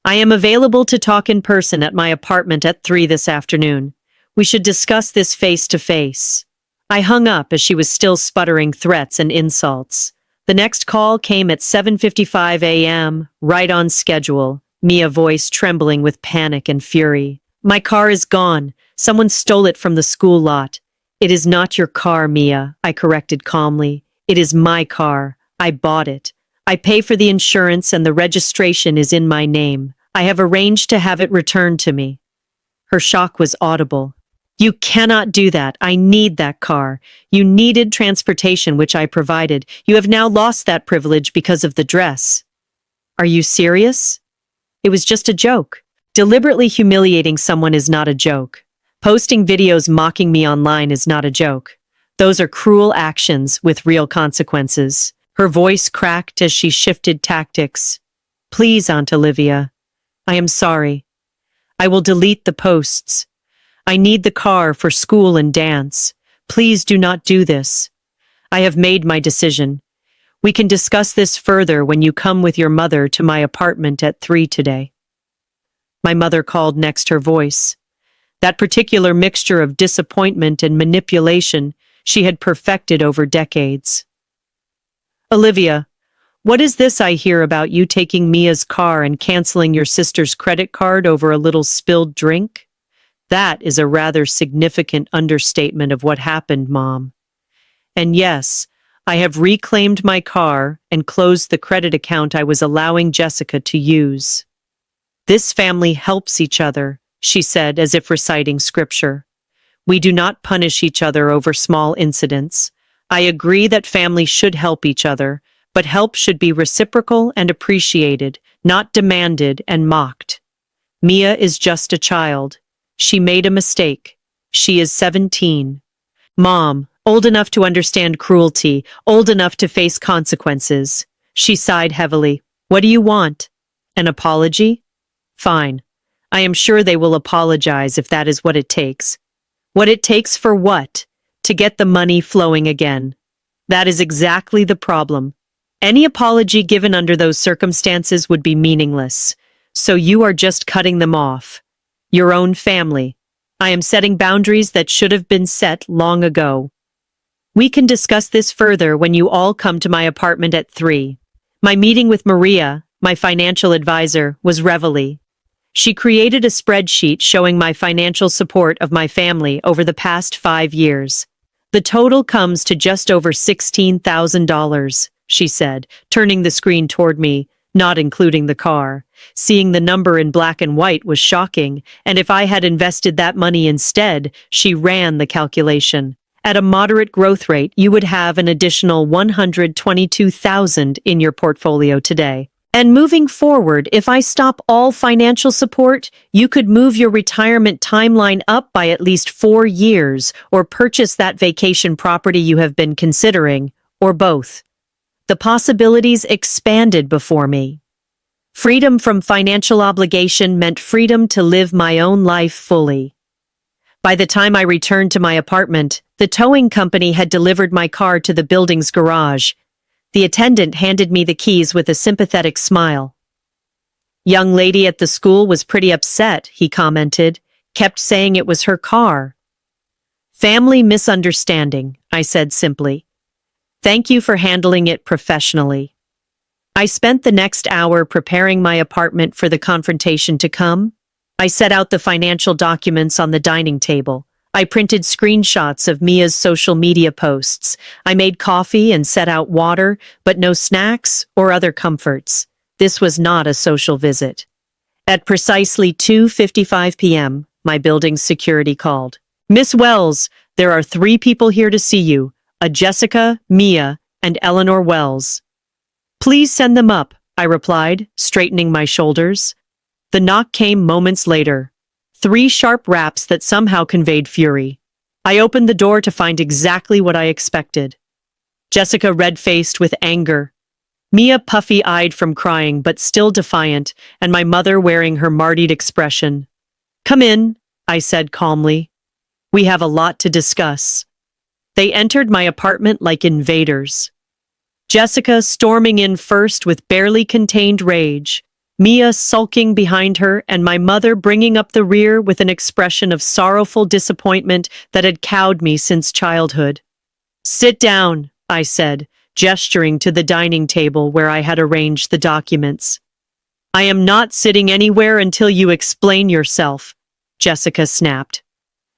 I am available to talk in person at my apartment at 3 this afternoon. We should discuss this face to face. I hung up as she was still sputtering threats and insults. The next call came at 7:55 a.m., right on schedule, Mia voice trembling with panic and fury. My car is gone. Someone stole it from the school lot. It is not your car, Mia, I corrected calmly. It is my car. I bought it. I pay for the insurance and the registration is in my name. I have arranged to have it returned to me. Her shock was audible. You cannot do that. I need that car. You needed transportation, which I provided. You have now lost that privilege because of the dress. Are you serious? It was just a joke. Deliberately humiliating someone is not a joke. Posting videos mocking me online is not a joke. Those are cruel actions with real consequences. Her voice cracked as she shifted tactics. Please, Aunt Olivia. I am sorry. I will delete the posts. I need the car for school and dance. Please do not do this. I have made my decision. We can discuss this further when you come with your mother to my apartment at 3 today. My mother called next, her voice. That particular mixture of disappointment and manipulation she had perfected over decades. Olivia, what is this I hear about you taking Mia's car and canceling your sister's credit card over a little spilled drink? That is a rather significant understatement of what happened, Mom. And yes, I have reclaimed my car and closed the credit account I was allowing Jessica to use. This family helps each other, she said as if reciting scripture. We do not punish each other over small incidents. I agree that families should help each other, but help should be reciprocal and appreciated, not demanded and mocked. Mia is just a child. She made a mistake. She is 17. Mom, old enough to understand cruelty, old enough to face consequences. She sighed heavily. What do you want? An apology? Fine. I am sure they will apologize if that is what it takes. What it takes for what? To get the money flowing again. That is exactly the problem. Any apology given under those circumstances would be meaningless. So you are just cutting them off. Your own family. I am setting boundaries that should have been set long ago. We can discuss this further when you all come to my apartment at 3. My meeting with Maria, my financial advisor, was reveille. She created a spreadsheet showing my financial support of my family over the past 5 years. The total comes to just over $16,000, she said, turning the screen toward me, not including the car. Seeing the number in black and white was shocking, and if I had invested that money instead, she ran the calculation. At a moderate growth rate, you would have an additional $122,000 in your portfolio today. And moving forward, if I stop all financial support, you could move your retirement timeline up by at least 4 years or purchase that vacation property you have been considering, or both. The possibilities expanded before me. Freedom from financial obligation meant freedom to live my own life fully. By the time I returned to my apartment, the towing company had delivered my car to the building's garage. The attendant handed me the keys with a sympathetic smile. Young lady at the school was pretty upset, he commented, kept saying it was her car. Family misunderstanding, I said simply. Thank you for handling it professionally. I spent the next hour preparing my apartment for the confrontation to come. I set out the financial documents on the dining table. I printed screenshots of Mia's social media posts. I made coffee and set out water, but no snacks or other comforts. This was not a social visit. At precisely 2:55 p.m., my building's security called. Miss Wells, there are 3 people here to see you, a Jessica, Mia, and Eleanor Wells. Please send them up, I replied, straightening my shoulders. The knock came moments later. 3 sharp raps that somehow conveyed fury. I opened the door to find exactly what I expected. Jessica red-faced with anger. Mia puffy-eyed from crying but still defiant, and my mother wearing her martyred expression. Come in, I said calmly. We have a lot to discuss. They entered my apartment like invaders. Jessica storming in first with barely contained rage, Mia sulking behind her, and my mother bringing up the rear with an expression of sorrowful disappointment that had cowed me since childhood. Sit down, I said, gesturing to the dining table where I had arranged the documents. I am not sitting anywhere until you explain yourself, Jessica snapped.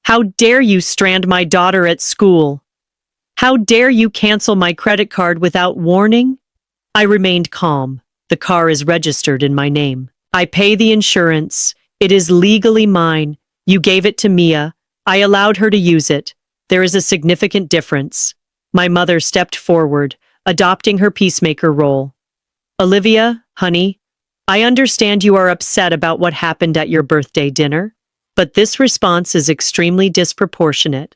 How dare you strand my daughter at school? How dare you cancel my credit card without warning? I remained calm. The car is registered in my name. I pay the insurance. It is legally mine. You gave it to Mia. I allowed her to use it. There is a significant difference. My mother stepped forward, adopting her peacemaker role. Olivia, honey, I understand you are upset about what happened at your birthday dinner, but this response is extremely disproportionate.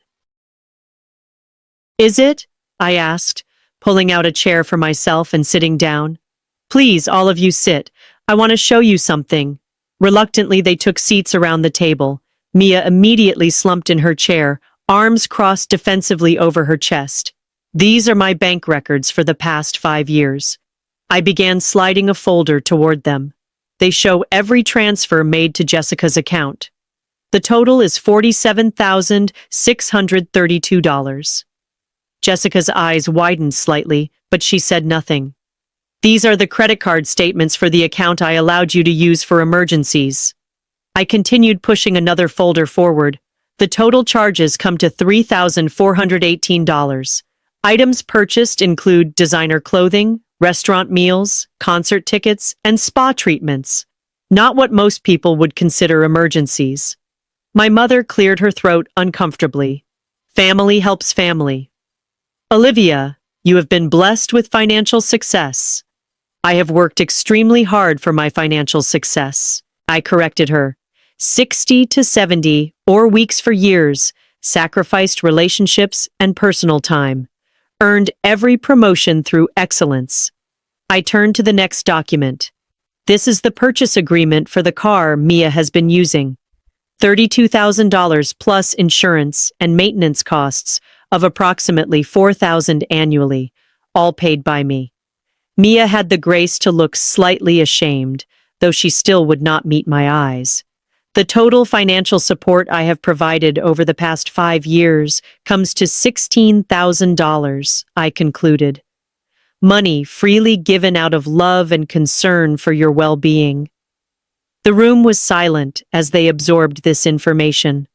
Is it? I asked, pulling out a chair for myself and sitting down. Please, all of you sit. I want to show you something. Reluctantly, they took seats around the table. Mia immediately slumped in her chair, arms crossed defensively over her chest. These are my bank records for the past 5 years. I began sliding a folder toward them. They show every transfer made to Jessica's account. The total is $47,632. Jessica's eyes widened slightly, but she said nothing. These are the credit card statements for the account I allowed you to use for emergencies. I continued pushing another folder forward. The total charges come to $3,418. Items purchased include designer clothing, restaurant meals, concert tickets, and spa treatments. Not what most people would consider emergencies. My mother cleared her throat uncomfortably. Family helps family. Olivia, you have been blessed with financial success. I have worked extremely hard for my financial success. I corrected her. 60 to 70, or weeks for years, sacrificed relationships and personal time. Earned every promotion through excellence. I turned to the next document. This is the purchase agreement for the car Mia has been using. $32,000 plus insurance and maintenance costs of approximately $4,000 annually, all paid by me. Mia had the grace to look slightly ashamed, though she still would not meet my eyes. The total financial support I have provided over the past 5 years comes to $16,000, I concluded. Money freely given out of love and concern for your well-being. The room was silent as they absorbed this information.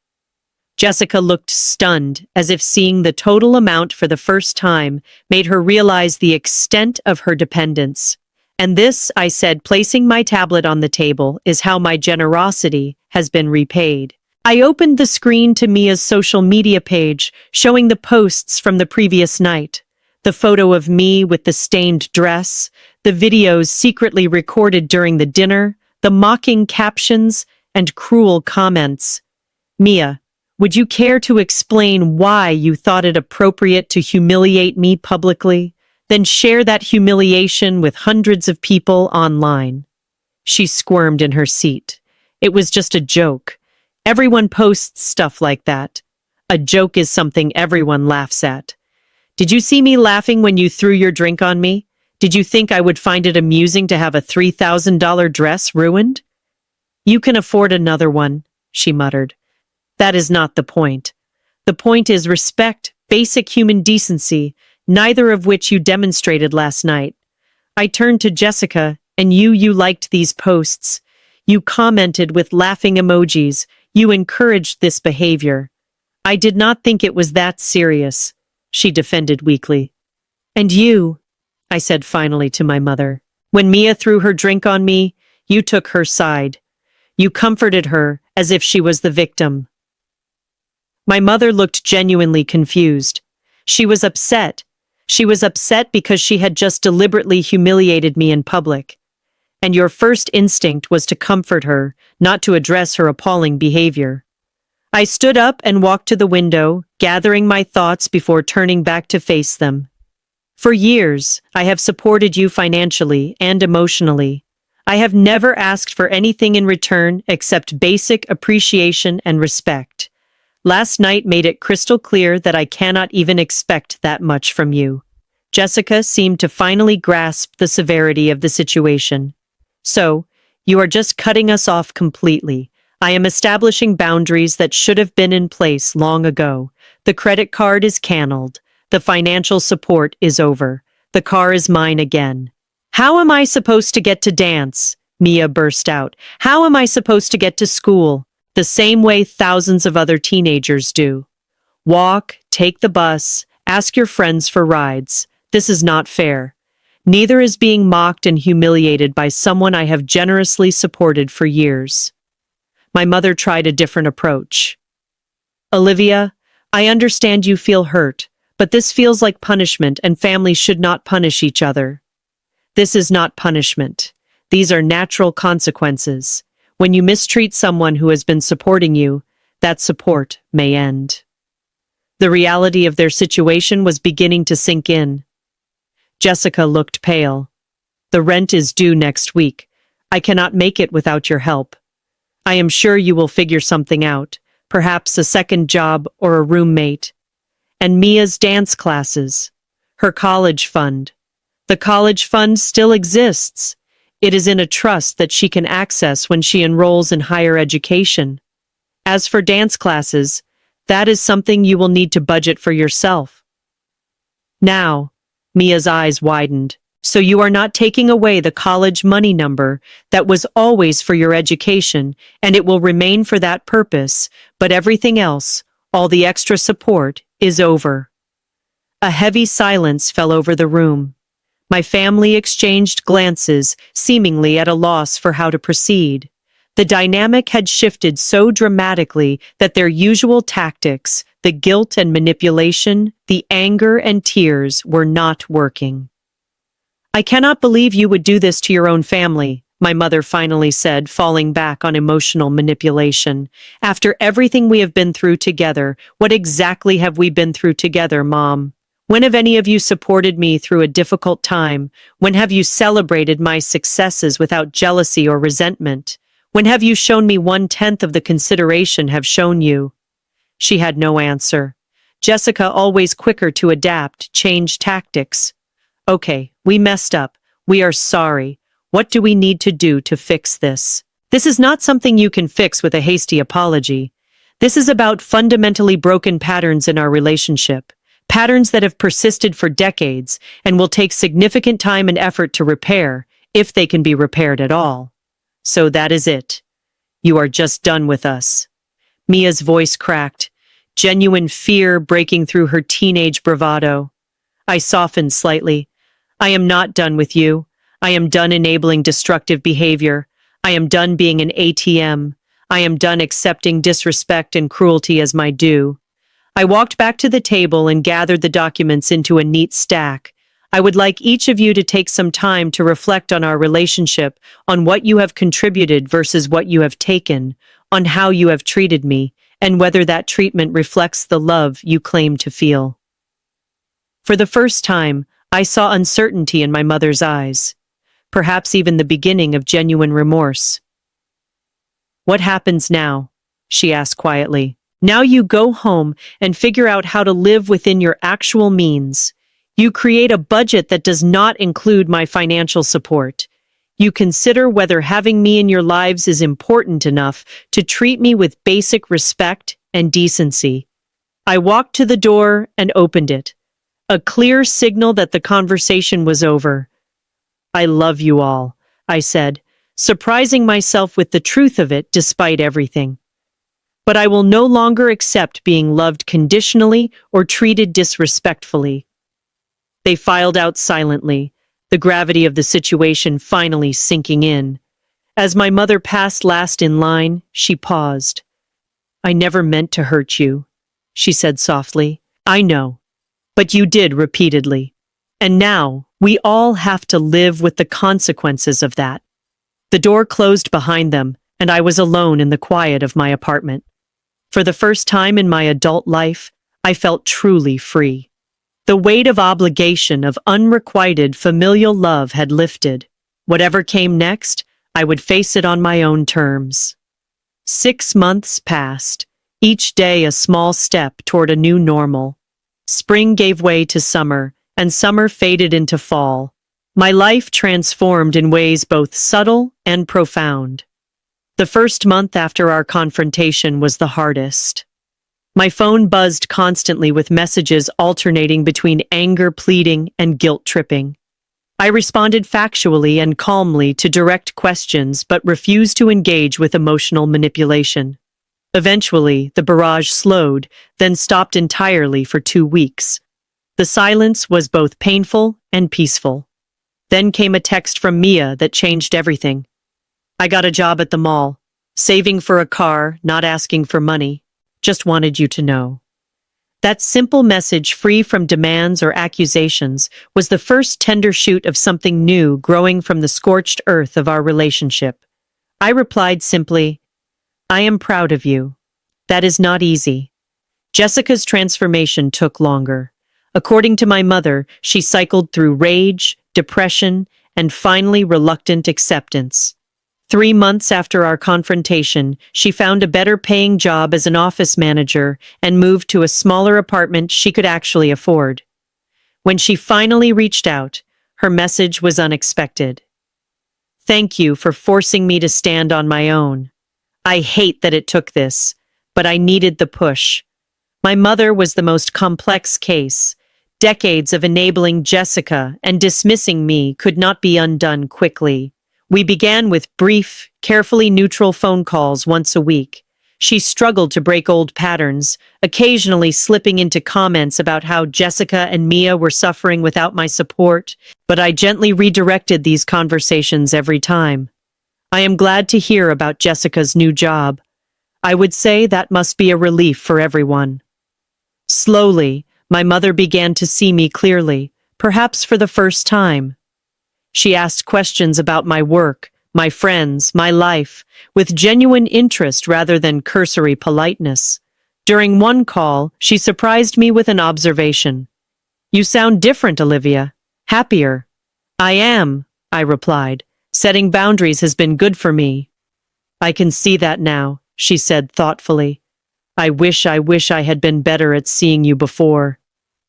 Jessica looked stunned, as if seeing the total amount for the first time made her realize the extent of her dependence. And this, I said, placing my tablet on the table, is how my generosity has been repaid. I opened the screen to Mia's social media page, showing the posts from the previous night. The photo of me with the stained dress, the videos secretly recorded during the dinner, the mocking captions, and cruel comments. Mia, would you care to explain why you thought it appropriate to humiliate me publicly, then share that humiliation with hundreds of people online? She squirmed in her seat. It was just a joke. Everyone posts stuff like that. A joke is something everyone laughs at. Did you see me laughing when you threw your drink on me? Did you think I would find it amusing to have a $3,000 dress ruined? You can afford another one, she muttered. That is not the point. The point is respect, basic human decency, neither of which you demonstrated last night. I turned to Jessica, and you liked these posts. You commented with laughing emojis. You encouraged this behavior. I did not think it was that serious, she defended weakly. And you, I said finally to my mother, when Mia threw her drink on me, you took her side. You comforted her as if she was the victim. My mother looked genuinely confused. She was upset. She was upset because she had just deliberately humiliated me in public. And your first instinct was to comfort her, not to address her appalling behavior. I stood up and walked to the window, gathering my thoughts before turning back to face them. For years, I have supported you financially and emotionally. I have never asked for anything in return except basic appreciation and respect. Last night made it crystal clear that I cannot even expect that much from you. Jessica seemed to finally grasp the severity of the situation. So, you are just cutting us off completely. I am establishing boundaries that should have been in place long ago. The credit card is canceled. The financial support is over. The car is mine again. How am I supposed to get to dance? Mia burst out. How am I supposed to get to school? The same way thousands of other teenagers do. Walk, take the bus, ask your friends for rides. This is not fair. Neither is being mocked and humiliated by someone I have generously supported for years. My mother tried a different approach. Olivia, I understand you feel hurt, but this feels like punishment and families should not punish each other. This is not punishment. These are natural consequences. When you mistreat someone who has been supporting you, that support may end. The reality of their situation was beginning to sink in. Jessica looked pale. The rent is due next week. I cannot make it without your help. I am sure you will figure something out, perhaps a second job or a roommate. And Mia's dance classes, her college fund. The college fund still exists. It is in a trust that she can access when she enrolls in higher education. As for dance classes, that is something you will need to budget for yourself. Now, Mia's eyes widened. So you are not taking away the college money number that was always for your education, and it will remain for that purpose, but everything else, all the extra support, is over. A heavy silence fell over the room. My family exchanged glances, seemingly at a loss for how to proceed. The dynamic had shifted so dramatically that their usual tactics, the guilt and manipulation, the anger and tears, were not working. I cannot believe you would do this to your own family, my mother finally said, falling back on emotional manipulation. After everything we have been through together, what exactly have we been through together, Mom? When have any of you supported me through a difficult time? When have you celebrated my successes without jealousy or resentment? When have you shown me 1/10 of the consideration have shown you? She had no answer. Jessica, always quicker to adapt, changed tactics. Okay, we messed up. We are sorry. What do we need to do to fix this? This is not something you can fix with a hasty apology. This is about fundamentally broken patterns in our relationship. Patterns that have persisted for decades and will take significant time and effort to repair, if they can be repaired at all. So that is it. You are just done with us. Mia's voice cracked, genuine fear breaking through her teenage bravado. I softened slightly. I am not done with you. I am done enabling destructive behavior. I am done being an ATM. I am done accepting disrespect and cruelty as my due. I walked back to the table and gathered the documents into a neat stack. I would like each of you to take some time to reflect on our relationship, on what you have contributed versus what you have taken, on how you have treated me, and whether that treatment reflects the love you claim to feel. For the first time, I saw uncertainty in my mother's eyes, perhaps even the beginning of genuine remorse. What happens now? She asked quietly. Now you go home and figure out how to live within your actual means. You create a budget that does not include my financial support. You consider whether having me in your lives is important enough to treat me with basic respect and decency. I walked to the door and opened it, a clear signal that the conversation was over. I love you all, I said, surprising myself with the truth of it despite everything. But I will no longer accept being loved conditionally or treated disrespectfully. They filed out silently, the gravity of the situation finally sinking in. As my mother passed last in line, she paused. I never meant to hurt you, she said softly. I know. But you did repeatedly. And now, we all have to live with the consequences of that. The door closed behind them, and I was alone in the quiet of my apartment. For the first time in my adult life, I felt truly free. The weight of obligation, of unrequited familial love had lifted. Whatever came next, I would face it on my own terms. 6 months passed, each day a small step toward a new normal. Spring gave way to summer, and summer faded into fall. My life transformed in ways both subtle and profound. The first month after our confrontation was the hardest. My phone buzzed constantly with messages alternating between anger pleading and guilt tripping. I responded factually and calmly to direct questions but refused to engage with emotional manipulation. Eventually, the barrage slowed, then stopped entirely for 2 weeks. The silence was both painful and peaceful. Then came a text from Mia that changed everything. I got a job at the mall, saving for a car, not asking for money. Just wanted you to know. That simple message, free from demands or accusations, was the first tender shoot of something new growing from the scorched earth of our relationship. I replied simply, I am proud of you. That is not easy. Jessica's transformation took longer. According to my mother, she cycled through rage, depression, and finally reluctant acceptance. 3 months after our confrontation, she found a better-paying job as an office manager and moved to a smaller apartment she could actually afford. When she finally reached out, her message was unexpected. Thank you for forcing me to stand on my own. I hate that it took this, but I needed the push. My mother was the most complex case. Decades of enabling Jessica and dismissing me could not be undone quickly. We began with brief, carefully neutral phone calls once a week. She struggled to break old patterns, occasionally slipping into comments about how Jessica and Mia were suffering without my support, but I gently redirected these conversations every time. I am glad to hear about Jessica's new job. I would say that must be a relief for everyone. Slowly, my mother began to see me clearly, perhaps for the first time. She asked questions about my work, my friends, my life, with genuine interest rather than cursory politeness. During one call, she surprised me with an observation. You sound different, Olivia. Happier. I am, I replied. Setting boundaries has been good for me. I can see that now, she said thoughtfully. I wish I had been better at seeing you before.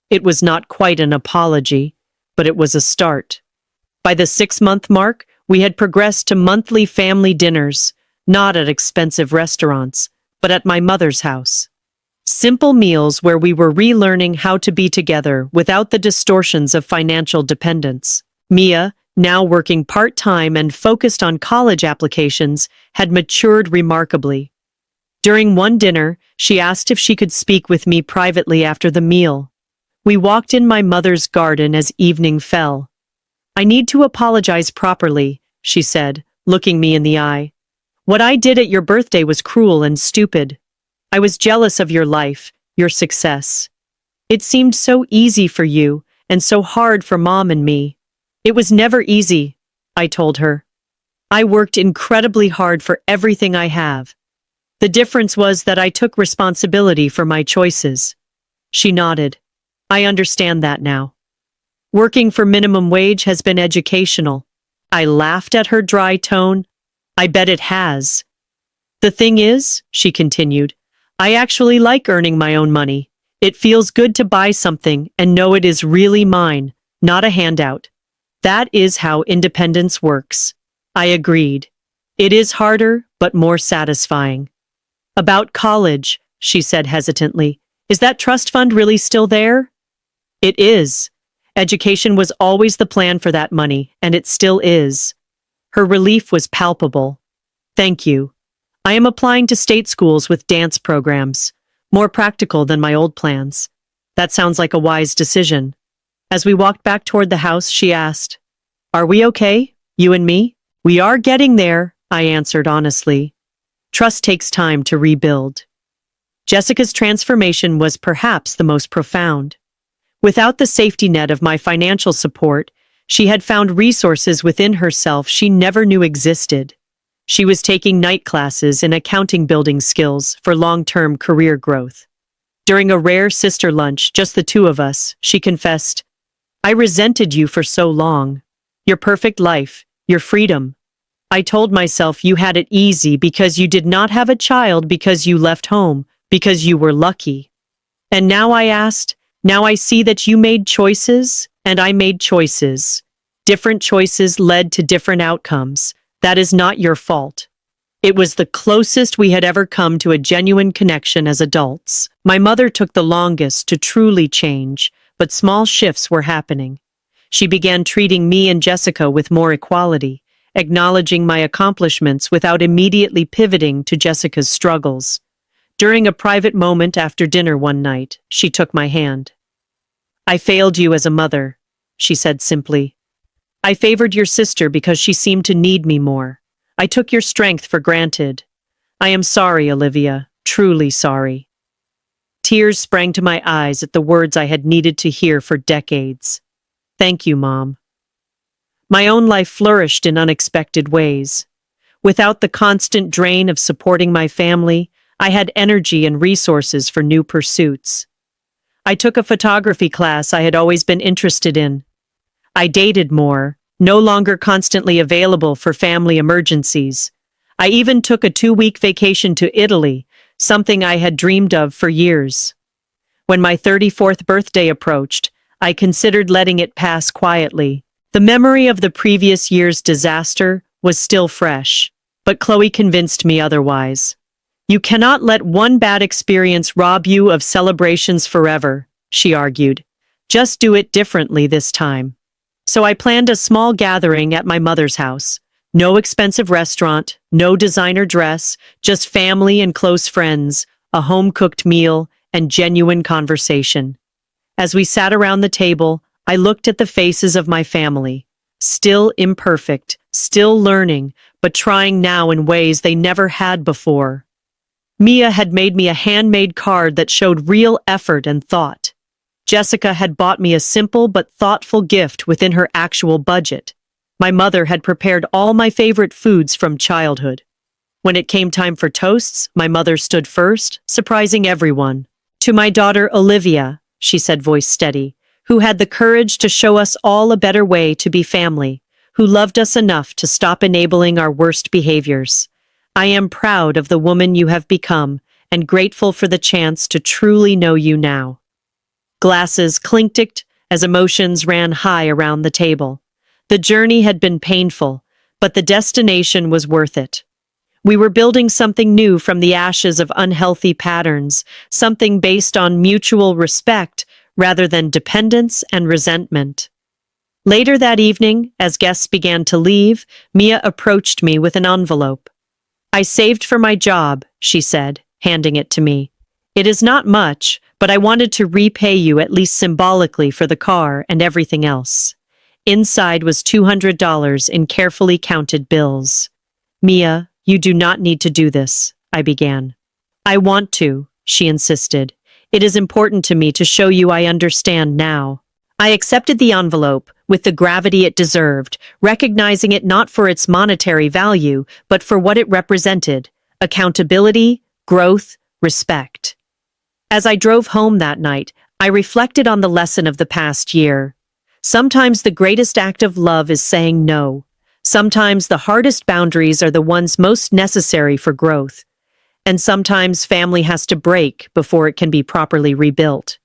It was not quite an apology, but it was a start. By the 6-month mark, we had progressed to monthly family dinners, not at expensive restaurants, but at my mother's house. Simple meals where we were relearning how to be together without the distortions of financial dependence. Mia, now working part-time and focused on college applications, had matured remarkably. During one dinner, she asked if she could speak with me privately after the meal. We walked in my mother's garden as evening fell. I need to apologize properly, she said, looking me in the eye. What I did at your birthday was cruel and stupid. I was jealous of your life, your success. It seemed so easy for you, and so hard for Mom and me. It was never easy, I told her. I worked incredibly hard for everything I have. The difference was that I took responsibility for my choices. She nodded. I understand that now. Working for minimum wage has been educational. I laughed at her dry tone. I bet it has. The thing is, she continued, I actually like earning my own money. It feels good to buy something and know it is really mine, not a handout. That is how independence works. I agreed. It is harder, but more satisfying. About college, she said hesitantly. Is that trust fund really still there? It is. Education was always the plan for that money, and it still is. Her relief was palpable. Thank you. I am applying to state schools with dance programs, more practical than my old plans. That sounds like a wise decision. As we walked back toward the house, she asked, Are we okay, you and me? We are getting there, I answered honestly. Trust takes time to rebuild. Jessica's transformation was perhaps the most profound. Without the safety net of my financial support, she had found resources within herself she never knew existed. She was taking night classes in accounting building skills for long-term career growth. During a rare sister lunch, just the two of us, she confessed, "I resented you for so long. Your perfect life, your freedom. I told myself you had it easy because you did not have a child, because you left home, because you were lucky. And now now I see that you made choices, and I made choices. Different choices led to different outcomes. That is not your fault." It was the closest we had ever come to a genuine connection as adults. My mother took the longest to truly change, but small shifts were happening. She began treating me and Jessica with more equality, acknowledging my accomplishments without immediately pivoting to Jessica's struggles. During a private moment after dinner one night, she took my hand. "I failed you as a mother," she said simply. "I favored your sister because she seemed to need me more. I took your strength for granted. I am sorry, Olivia, truly sorry." Tears sprang to my eyes at the words I had needed to hear for decades. "Thank you, Mom." My own life flourished in unexpected ways. Without the constant drain of supporting my family, I had energy and resources for new pursuits. I took a photography class I had always been interested in. I dated more, no longer constantly available for family emergencies. I even took a 2-week vacation to Italy, something I had dreamed of for years. When my 34th birthday approached, I considered letting it pass quietly. The memory of the previous year's disaster was still fresh, but Chloe convinced me otherwise. "You cannot let one bad experience rob you of celebrations forever," she argued. "Just do it differently this time." So I planned a small gathering at my mother's house. No expensive restaurant, no designer dress, just family and close friends, a home-cooked meal, and genuine conversation. As we sat around the table, I looked at the faces of my family, still imperfect, still learning, but trying now in ways they never had before. Mia had made me a handmade card that showed real effort and thought. Jessica had bought me a simple but thoughtful gift within her actual budget. My mother had prepared all my favorite foods from childhood. When it came time for toasts, my mother stood first, surprising everyone. "To my daughter Olivia," she said, voice steady, "who had the courage to show us all a better way to be family, who loved us enough to stop enabling our worst behaviors. I am proud of the woman you have become and grateful for the chance to truly know you now." Glasses clinked as emotions ran high around the table. The journey had been painful, but the destination was worth it. We were building something new from the ashes of unhealthy patterns, something based on mutual respect rather than dependence and resentment. Later that evening, as guests began to leave, Mia approached me with an envelope. "I saved for my job," she said, handing it to me. "It is not much, but I wanted to repay you at least symbolically for the car and everything else." Inside was $200 in carefully counted bills. "Mia, you do not need to do this," I began. "I want to," she insisted. "It is important to me to show you I understand now." I accepted the envelope with the gravity it deserved, recognizing it not for its monetary value, but for what it represented: accountability, growth, respect. As I drove home that night, I reflected on the lesson of the past year. Sometimes the greatest act of love is saying no. Sometimes the hardest boundaries are the ones most necessary for growth. And sometimes family has to break before it can be properly rebuilt.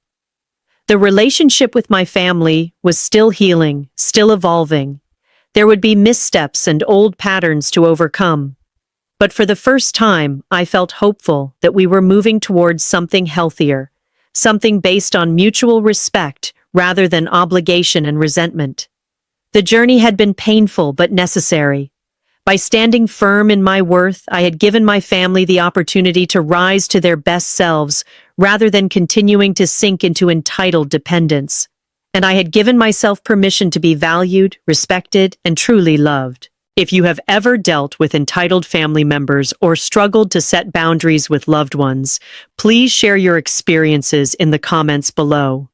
The relationship with my family was still healing, still evolving. There would be missteps and old patterns to overcome. But for the first time, I felt hopeful that we were moving towards something healthier, something based on mutual respect rather than obligation and resentment. The journey had been painful but necessary. By standing firm in my worth, I had given my family the opportunity to rise to their best selves rather than continuing to sink into entitled dependence. And I had given myself permission to be valued, respected, and truly loved. If you have ever dealt with entitled family members or struggled to set boundaries with loved ones, please share your experiences in the comments below.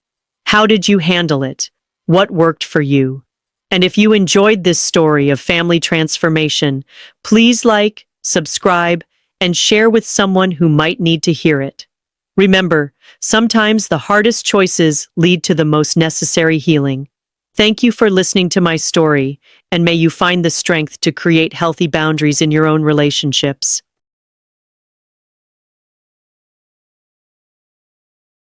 How did you handle it? What worked for you? And if you enjoyed this story of family transformation, please like, subscribe, and share with someone who might need to hear it. Remember, sometimes the hardest choices lead to the most necessary healing. Thank you for listening to my story, and may you find the strength to create healthy boundaries in your own relationships.